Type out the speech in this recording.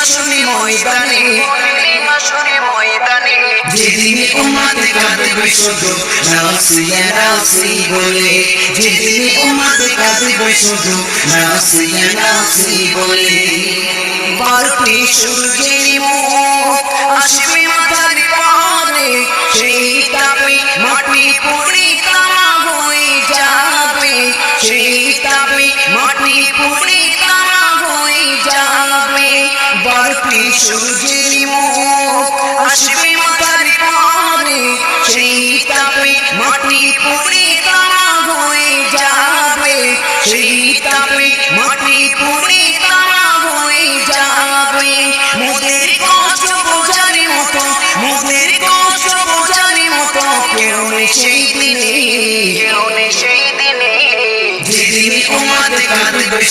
মাশরে ময়দানে যেদিন উম্মত কাঁদবে শুধু নাফসি ইয়া নাফসি বলে যেদিন উম্মত কাঁদবে শুধু নাফসি ইয়া নাফসি বলে বারোটি সূর্যের মুখ আসবে মাথার পানে সেই তাপে